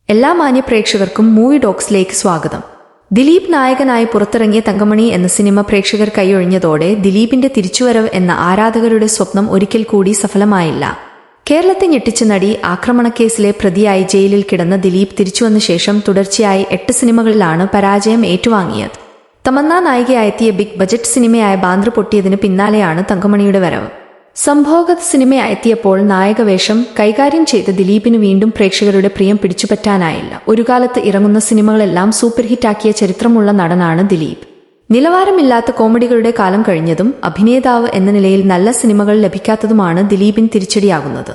എല്ലാ മാന്യ പ്രേക്ഷകർക്കും മൂവി ഡോക്സിലേക്ക് സ്വാഗതം. ദിലീപ് നായകനായി പുറത്തിറങ്ങിയ തങ്കമണി എന്ന സിനിമ പ്രേക്ഷകർ കൈയൊഴിഞ്ഞതോടെ ദിലീപിന്റെ തിരിച്ചുവരവ് എന്ന ആരാധകരുടെ സ്വപ്നം ഒരിക്കൽ കൂടി സഫലമായില്ല. കേരളത്തെ ഞെട്ടിച്ച നടി ആക്രമണക്കേസിലെ പ്രതിയായി ജയിലിൽ കിടന്ന ദിലീപ് തിരിച്ചുവന്ന ശേഷം തുടർച്ചയായി 8 സിനിമകളിലാണ് പരാജയം ഏറ്റുവാങ്ങിയത്. തമന്ന നായികയായെത്തിയ ബിഗ് ബജറ്റ് സിനിമയായ ബാന്ദ്ര പൊട്ടിയതിന് പിന്നാലെയാണ് തങ്കമണിയുടെ വരവ്. സംഭോഗ സിനിമയായെത്തിയപ്പോൾ നായകവേഷം കൈകാര്യം ചെയ്ത ദിലീപിന് വീണ്ടും പ്രേക്ഷകരുടെ പ്രിയം പിടിച്ചുപറ്റാനായില്ല. ഒരു കാലത്ത് ഇറങ്ങുന്ന സിനിമകളെല്ലാം സൂപ്പർ ഹിറ്റാക്കിയ ചരിത്രമുള്ള നടനാണ് ദിലീപ്. നിലവാരമില്ലാത്ത കോമഡികളുടെ കാലം കഴിഞ്ഞതും അഭിനേതാവ് എന്ന നിലയിൽ നല്ല സിനിമകൾ ലഭിക്കാത്തതുമാണ് ദിലീപിന് തിരിച്ചടിയാകുന്നത്.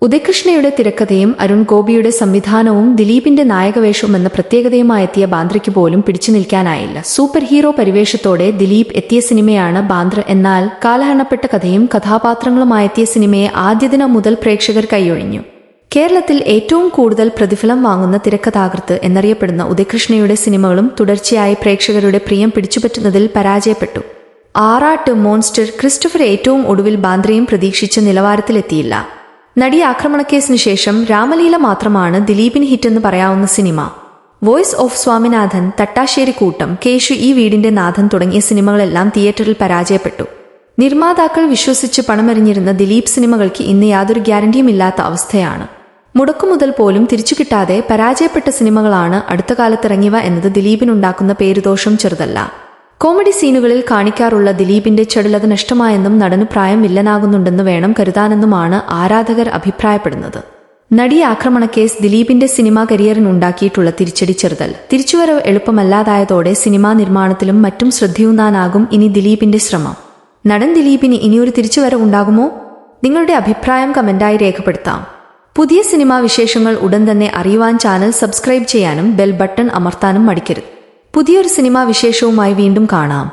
ഉദയകൃഷ്ണയുടെ തിരക്കഥയും അരുൺ ഗോപിയുടെ സംവിധാനവും ദിലീപിന്റെ നായകവേഷവും എന്ന പ്രത്യേകതയുമായെത്തിയ ബാന്ദ്രയ്ക്ക് പോലും പിടിച്ചു നിൽക്കാനായില്ല. സൂപ്പർ ഹീറോ പരിവേഷത്തോടെ ദിലീപ് എത്തിയ സിനിമയാണ് ബാന്ദ്ര. എന്നാൽ കാലഹരണപ്പെട്ട കഥയും കഥാപാത്രങ്ങളുമായെത്തിയ സിനിമയെ ആദ്യ ദിനം മുതൽ പ്രേക്ഷകർ കൈയൊഴിഞ്ഞു. കേരളത്തിൽ ഏറ്റവും കൂടുതൽ പ്രതിഫലം വാങ്ങുന്ന തിരക്കഥാകൃത്ത് എന്നറിയപ്പെടുന്ന ഉദയകൃഷ്ണയുടെ സിനിമകളും തുടർച്ചയായി പ്രേക്ഷകരുടെ പ്രിയം പിടിച്ചുപറ്റുന്നതിൽ പരാജയപ്പെട്ടു. ആറാട്ട്, മോൺസ്റ്റർ, ക്രിസ്റ്റഫർ ഏറ്റവും ഒടുവിൽ ബാന്ദ്രയും പ്രതീക്ഷിച്ച നിലവാരത്തിലെത്തിയില്ല. നടി ആക്രമണക്കേസിനു ശേഷം രാമലീല മാത്രമാണ് ദിലീപിന് ഹിറ്റെന്ന് പറയാവുന്ന cinema. Voice of Swaminathan, Thattassery കൂട്ടം, കേശു, ഈ വീടിന്റെ നാഥൻ തുടങ്ങിയ സിനിമകളെല്ലാം തിയേറ്ററിൽ പരാജയപ്പെട്ടു. നിർമ്മാതാക്കൾ വിശ്വസിച്ച് പണമെറിഞ്ഞിരുന്ന ദിലീപ് സിനിമകൾക്ക് ഇന്ന് യാതൊരു ഗ്യാരണ്ടിയുമില്ലാത്ത അവസ്ഥയാണ്. മുടക്കുമുതൽ പോലും തിരിച്ചു കിട്ടാതെ പരാജയപ്പെട്ട സിനിമകളാണ് അടുത്ത കാലത്തിറങ്ങിയവ എന്നത് ദിലീപിനുണ്ടാക്കുന്ന പേരുദോഷം ചെറുതല്ല. കോമഡി സീനുകളിൽ കാണിക്കാറുള്ള ദിലീപിന്റെ ചടുലത നഷ്ടമായെന്നും നടന് പ്രായം വില്ലനാകുന്നുണ്ടെന്ന് വേണം കരുതാനെന്നുമാണ് ആരാധകർ അഭിപ്രായപ്പെടുന്നത്. നടി ആക്രമണക്കേസ് ദിലീപിന്റെ സിനിമാ കരിയറിനുണ്ടാക്കിയിട്ടുള്ള തിരിച്ചടി ചെറുതല്ല. തിരിച്ചുവരവ് എളുപ്പമല്ലാതായതോടെ സിനിമാ നിർമ്മാണത്തിലും മറ്റും ശ്രദ്ധയൂന്നാനാകും ഇനി ദിലീപിന്റെ ശ്രമം. നടൻ ദിലീപിന് ഇനിയൊരു തിരിച്ചുവരവുണ്ടാകുമോ? നിങ്ങളുടെ അഭിപ്രായം കമന്റായി രേഖപ്പെടുത്താം. പുതിയ സിനിമാ വിശേഷങ്ങൾ ഉടൻ തന്നെ അറിയുവാൻ ചാനൽ സബ്സ്ക്രൈബ് ചെയ്യാനും ബെൽ ബട്ടൺ അമർത്താനും മടിക്കരുത്. പുതിയൊരു സിനിമാ വിശേഷവുമായി വീണ്ടും കാണാം.